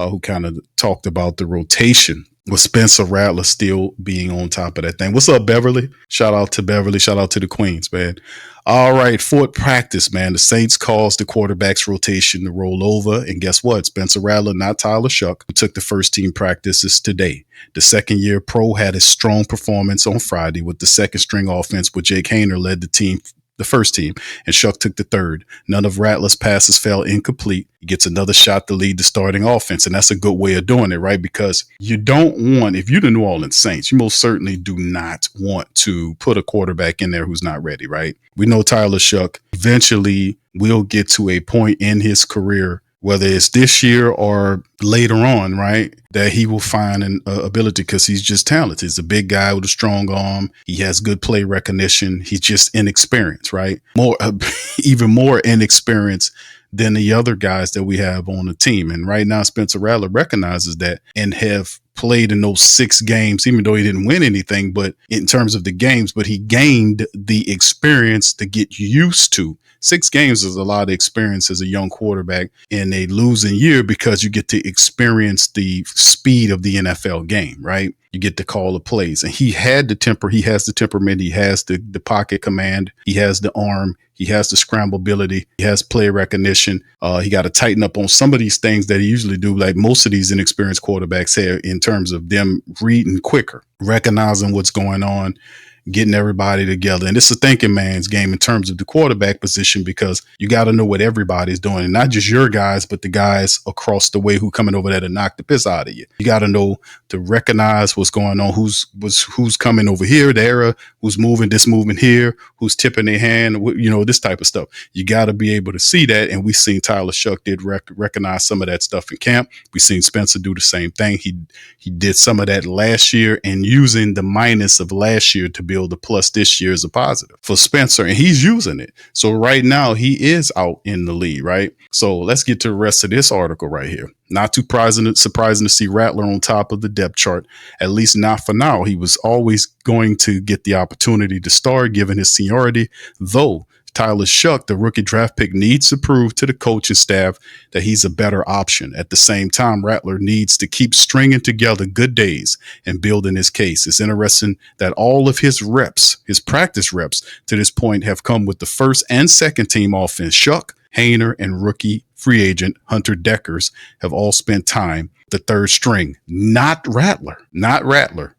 who kind of talked about the rotation with Spencer Rattler still being on top of that thing. What's up, Beverly? Shout out to Beverly. Shout out to the Queens, man. All right, Fort practice, man. The Saints caused the quarterback's rotation to roll over. And guess what? Spencer Rattler, not Tyler Shuck, who took the first team practices today. The second year pro had a strong performance on Friday with the second string offense, where Jake Hayner led the team, the first team, and Shuck took the third. None of Rattler's passes fell incomplete. He gets another shot to lead the starting offense, and that's a good way of doing it, right? Because you don't want, if you're the New Orleans Saints, you most certainly do not want to put a quarterback in there who's not ready, right? We know Tyler Shuck eventually will get to a point in his career, whether it's this year or later on, right, that he will find an ability, because he's just talented. He's a big guy with a strong arm. He has good play recognition. He's just inexperienced, right? Even more inexperienced than the other guys that we have on the team. And right now, Spencer Rattler recognizes that and have played in those 6 games, even though he didn't win anything, but in terms of the games, but he gained the experience to get used to. 6 games is a lot of experience as a young quarterback in a losing year, because you get to experience the speed of the NFL game, right? You get to call the plays. And he had the temper. He has the temperament. He has the pocket command. He has the arm. He has the scramblability. He has play recognition. He got to tighten up on some of these things that he usually do, like most of these inexperienced quarterbacks have, in terms of them reading quicker, recognizing what's going on, getting everybody together. And it's a thinking man's game in terms of the quarterback position, because you got to know what everybody's doing, and not just your guys, but the guys across the way who coming over there to knock the piss out of you. You got to know to recognize what's going on, who's coming over here, there, who's moving this movement here, who's tipping their hand, this type of stuff. You got to be able to see that. And we've seen Tyler Shuck did recognize some of that stuff in camp. We've seen Spencer do the same thing. He did some of that last year, and using the minus of last year to build the plus this year is a positive for Spencer, and he's using it. So right now he is out in the lead, right? So let's get to the rest of this article right here. Not too surprising to see Rattler on top of the depth chart, at least not for now. He was always going to get the opportunity to start given his seniority, though Tyler Shuck, the rookie draft pick, needs to prove to the coaching staff that he's a better option. At the same time, Rattler needs to keep stringing together good days and building his case. It's interesting that all of his reps, his practice reps to this point, have come with the first and second team offense. Shuck, Hayner, and rookie free agent Hunter Deckers have all spent time the third string. Not Rattler.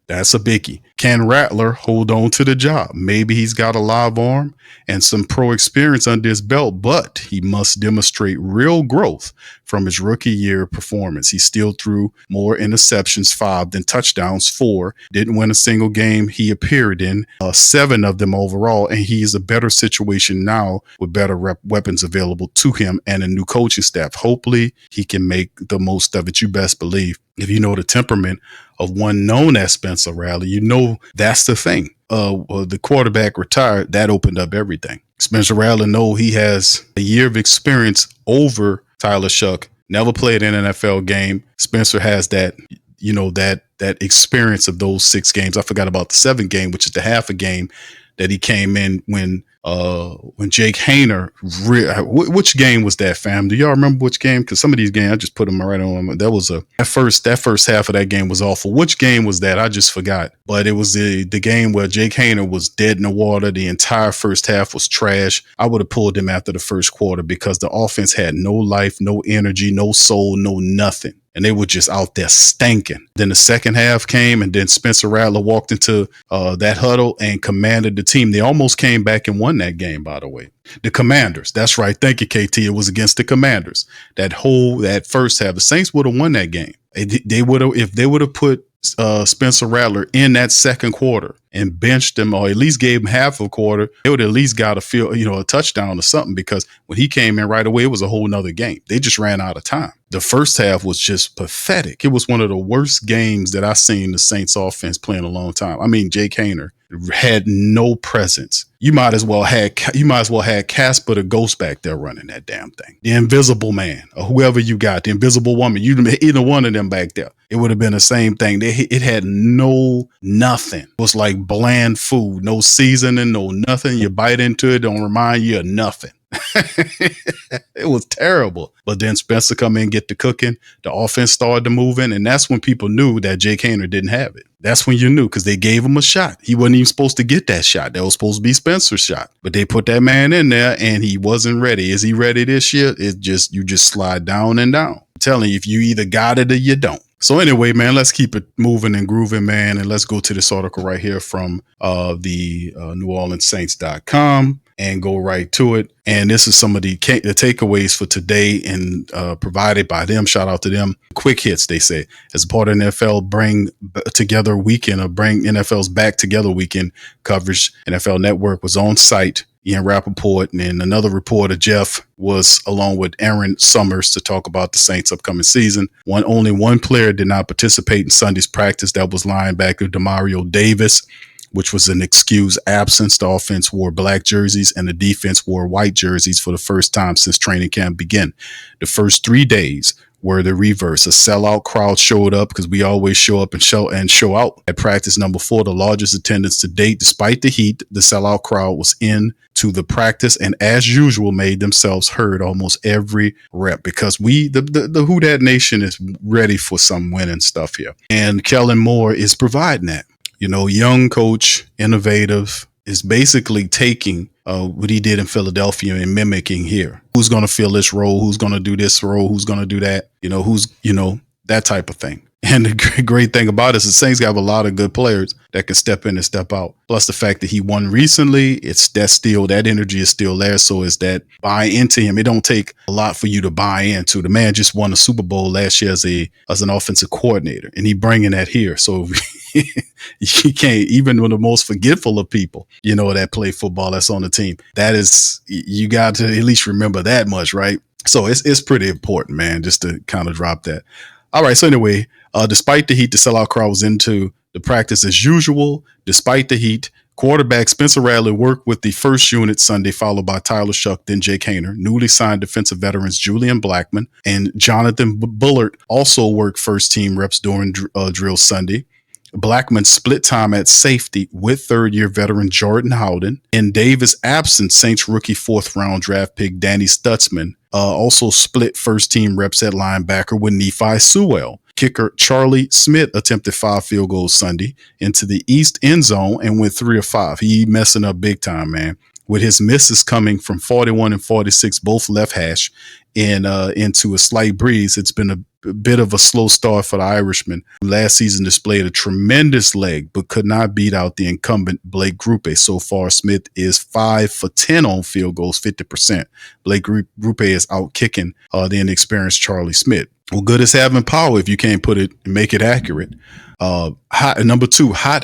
That's a biggie. Can Rattler hold on to the job? Maybe he's got a live arm and some pro experience under his belt, but he must demonstrate real growth from his rookie year performance. He still threw more interceptions, 5, than touchdowns, 4. Didn't win a single game he appeared in, 7 of them overall, and he is a better situation now with better weapons available to him and a new coaching staff. Hopefully he can make the most of it. You best believe. If you know the temperament of one known as Spencer Rattler, you know that's the thing. The quarterback retired, that opened up everything. Spencer Rattler know he has a year of experience over Tyler Shuck. Never played an NFL game. Spencer has that, that experience of those 6 games. I forgot about the 7th game, which is the half a game that he came in when Jake Hayner, which game was that, fam? Do y'all remember which game? Because some of these games, I just put them right on. That first half of that game was awful. Which game was that? I just forgot. But it was the game where Jake Hayner was dead in the water. The entire first half was trash. I would have pulled him after the first quarter because the offense had no life, no energy, no soul, no nothing. And they were just out there stinking. Then the second half came, and then Spencer Rattler walked into that huddle and commanded the team. They almost came back and won that game, by the way. The Commanders. That's right. Thank you, KT. It was against the Commanders. That first half, the Saints would have won that game. If they would have put Spencer Rattler in that second quarter and benched him, or at least gave him half a quarter, they would at least got a touchdown or something, because when he came in right away, it was a whole nother game. They just ran out of time. The first half was just pathetic. It was one of the worst games that I've seen the Saints offense play in a long time. I mean, Jake Hayner had no presence. You might as well had Casper the Ghost back there running that damn thing. The Invisible Man, or whoever you got, the Invisible Woman, either one of them back there. It would have been the same thing. It had nothing. It was like bland food, no seasoning, no nothing. You bite into it, don't remind you of nothing. It was terrible. But then Spencer come in, get the cooking. The offense started to move in, and that's when people knew that Jake Haener didn't have it. That's when you knew, because they gave him a shot. He wasn't even supposed to get that shot. That was supposed to be Spencer's shot. But they put that man in there, and he wasn't ready. Is he ready this year? You just slide down and down. I'm telling you, if you either got it or you don't. So anyway, man, let's keep it moving and grooving, man. And let's go to this article right here from the NewOrleansSaints.com and go right to it. And this is some of the takeaways for today, and provided by them. Shout out to them. Quick hits, they say, as part of NFL bring together weekend, or bring NFL's back together weekend coverage. NFL Network was on site. Ian Rappaport and another reporter, Jeff, was along with Aaron Summers to talk about the Saints' upcoming season. Only one player did not participate in Sunday's practice. That was linebacker Demario Davis, which was an excused absence. The offense wore black jerseys and the defense wore white jerseys for the first time since training camp began. The first 3 days were the reverse. A sellout crowd showed up, because we always show up and show out at practice number 4, the largest attendance to date. Despite the heat, the sellout crowd was in to the practice, and as usual made themselves heard almost every rep, because the Who Dat Nation is ready for some winning stuff here. And Kellen Moore is providing that. Young coach, innovative, is basically taking what he did in Philadelphia and mimicking here. Who's going to fill this role? Who's going to do this role? Who's going to do that? That type of thing. And the great thing about it is the Saints have a lot of good players that can step in and step out. Plus the fact that he won recently, that energy is still there. So is that buy into him. It don't take a lot for you to buy into. The man just won a Super Bowl last year as an offensive coordinator, and he bringing that here. So you can't, even with the most forgetful of people, that play football, that's on the team. You got to at least remember that much, right? So it's pretty important, man, just to kind of drop that. All right. So anyway, despite the heat, the sellout crowd was into the practice as usual. Despite the heat, quarterback Spencer Rattler worked with the first unit Sunday, followed by Tyler Shuck, then Jake Haener. Newly signed defensive veterans Julian Blackmon and Jonathan Bullard also worked first team reps during drill Sunday. Blackmon split time at safety with third-year veteran Jordan Howden. In Davis' absence, Saints rookie 4th-round draft pick Danny Stutzman also split first-team reps at linebacker with Nephi Sewell. Kicker Charlie Smith attempted 5 field goals Sunday into the east end zone and went 3 of 5. He messing up big time, man, with his misses coming from 41 and 46, both left hash, and into a slight breeze. It's been a bit of a slow start for the Irishman, who last season displayed a tremendous leg but could not beat out the incumbent Blake Grupe. So far, Smith is 5 for 10 on field goals, 50%. Blake Grupe is out kicking the inexperienced Charlie Smith. Well, good is having power if you can't put it and make it accurate. Number 2, hot,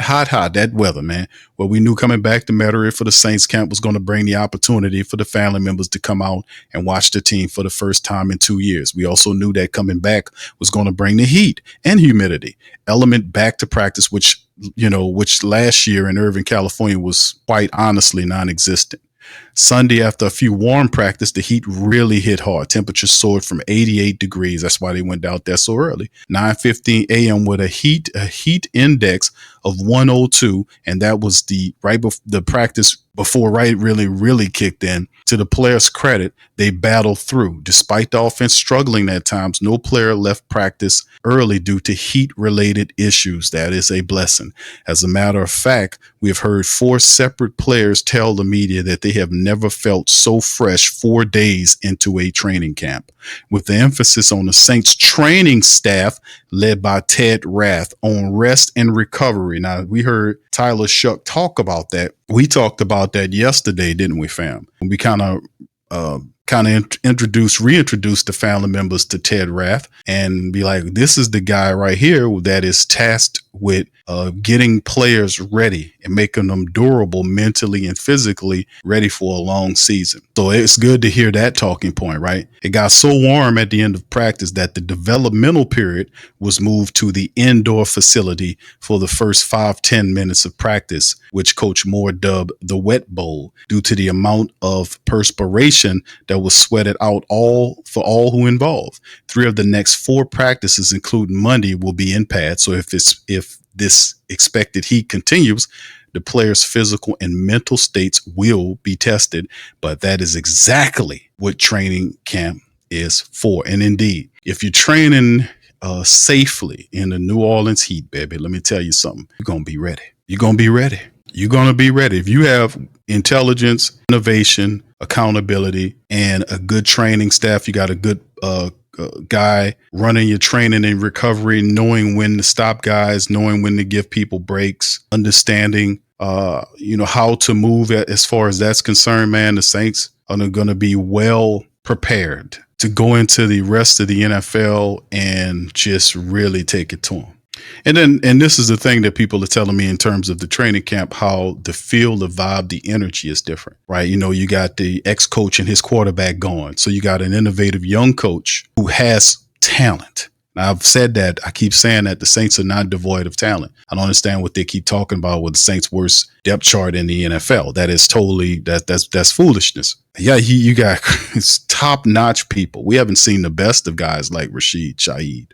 that weather, man. Well, we knew coming back to Metairie for the Saints camp was going to bring the opportunity for the family members to come out and watch the team for the first time in 2 years. We also knew that coming back was going to bring the heat and humidity element back to practice, which last year in Irvine, California was quite honestly non-existent. Sunday, after a few warm practice, the heat really hit hard. Temperatures soared from 88 degrees. That's why they went out there so early. 9:15 a.m. with a heat index of 102, and that was the practice before really kicked in. To the players' credit, they battled through. Despite the offense struggling at times, no player left practice early due to heat-related issues. That is a blessing. As a matter of fact, we have heard 4 separate players tell the media that they have never felt so fresh 4 days into a training camp. With the emphasis on the Saints training staff led by Ted Rath on rest and recovery. Now, we heard Tyler Shuck talk about that. We talked about that yesterday, didn't we, fam? We kind of reintroduce the family members to Ted Rath and be like, this is the guy right here that is tasked with getting players ready and making them durable mentally and physically ready for a long season. So it's good to hear that talking point, right? It got so warm at the end of practice that the developmental period was moved to the indoor facility for the first 5-10 minutes of practice, which Coach Moore dubbed the wet bowl due to the amount of perspiration that was sweated out for all who involved. 3 of the next 4 practices, including Monday, will be in pads. So if this expected heat continues, the player's physical and mental states will be tested. But that is exactly what training camp is for. And indeed, if you're training safely in the New Orleans heat, baby, let me tell you something. You're going to be ready. You're going to be ready. You're going to be ready. If you have intelligence, innovation, accountability, and a good training staff, you got a good guy running your training and recovery, knowing when to stop guys, knowing when to give people breaks, understanding, how to move as far as that's concerned, man, the Saints are going to be well prepared to go into the rest of the NFL and just really take it to them. And this is the thing that people are telling me in terms of the training camp, how the feel, the vibe, the energy is different, right? You got the ex-coach and his quarterback gone. So you got an innovative young coach who has talent. Now, I've said that. I keep saying that the Saints are not devoid of talent. I don't understand what they keep talking about with the Saints' worst depth chart in the NFL. That is totally, that's foolishness. Yeah, you got top-notch people. We haven't seen the best of guys like Rashid Shaheed.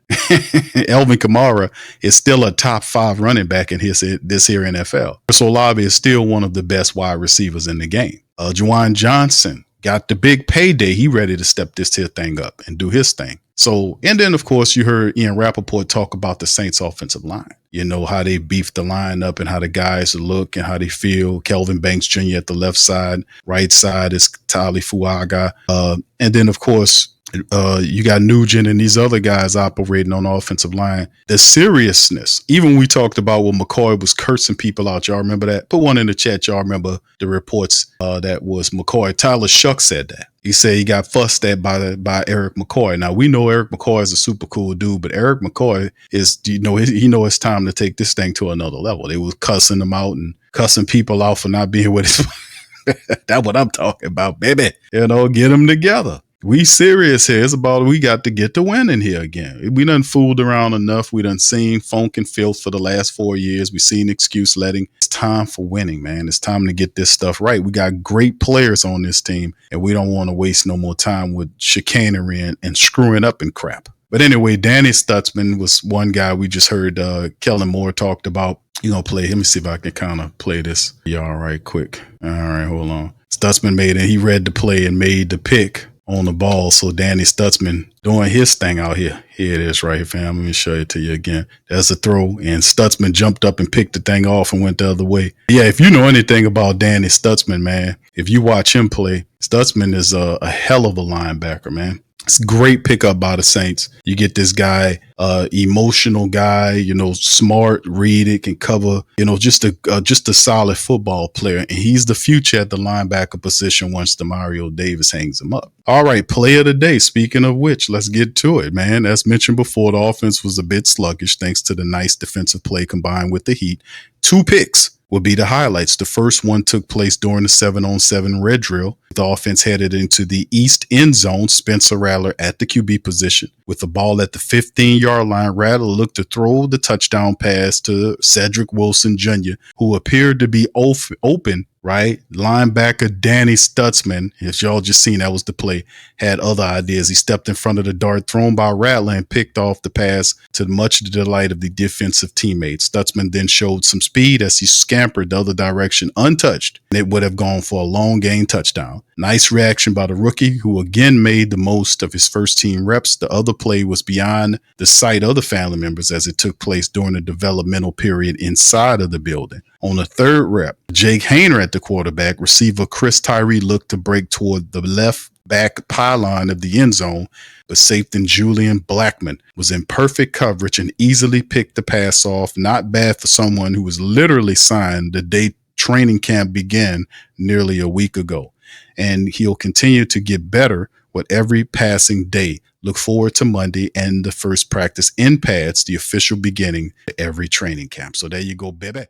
Elvin Kamara is still a top 5 running back in this here NFL. Chris Olave is still one of the best wide receivers in the game. Juwan Johnson got the big payday. He ready to step this here thing up and do his thing. So, and then of course you heard Ian Rappaport talk about the Saints offensive line, how they beefed the line up and how the guys look and how they feel. Kelvin Banks Jr. at the left side, right side is Tali Fuaga. And then of course, you got Nugent and these other guys operating on the offensive line. The seriousness, even when we talked about when McCoy was cursing people out, y'all remember that? Put one in the chat. Y'all remember the reports that was McCoy. Tyler Shuck said that. He said he got fussed at by Eric McCoy. Now we know Eric McCoy is a super cool dude, but Eric McCoy is, he know it's time to take this thing to another level. They was cussing him out and cussing people out for not being with his. That's what I'm talking about, baby. Get them together. We serious here. It's about we got to get to winning here again. We done fooled around enough. We done seen funk and filth for the last 4 years. We seen excuse letting. It's time for winning, man. It's time to get this stuff right. We got great players on this team, and we don't want to waste no more time with chicanery and screwing up and crap. But anyway, Danny Stutzman was one guy we just heard Kellen Moore talked about. Play. Let me see if I can kind of play this. Y'all right quick. All right, hold on. Stutzman he read the play and made the pick on the ball. So Danny Stutzman doing his thing out here. Here it is right here, fam. Let me show it to you again. That's a throw. And Stutzman jumped up and picked the thing off and went the other way. Yeah, if you know anything about Danny Stutzman, man, if you watch him play, Stutzman is a hell of a linebacker, man. It's a great pickup by the Saints. You get this guy, emotional guy, smart, read it, can cover, just a solid football player. And he's the future at the linebacker position once Demario Davis hangs him up. All right, play of the day. Speaking of which, let's get to it, man. As mentioned before, the offense was a bit sluggish thanks to the nice defensive play combined with the heat. 2 picks will be the highlights. The first one took place during the 7-on-7 red drill. The offense headed into the east end zone. Spencer Rattler at the QB position with the ball at the 15-yard line. Rattler looked to throw the touchdown pass to Cedric Wilson Jr., who appeared to be open, right? Linebacker Danny Stutzman, as y'all just seen, that was the play, had other ideas. He stepped in front of the dart thrown by Rattler and picked off the pass to much the delight of the defensive teammates. Stutzman then showed some speed as he scampered the other direction untouched, and it would have gone for a long gain touchdown. Nice reaction by the rookie, who again made the most of his first team reps. The other play was beyond the sight of the family members as it took place during the developmental period inside of the building. On the third rep, Jake Hayner at the quarterback, receiver Chris Tyree looked to break toward the left back pylon of the end zone, but safety Julian Blackman was in perfect coverage and easily picked the pass off. Not bad for someone who was literally signed the day training camp began nearly a week ago. And he'll continue to get better with every passing day. Look forward to Monday and the first practice in pads, the official beginning of every training camp. So there you go, baby.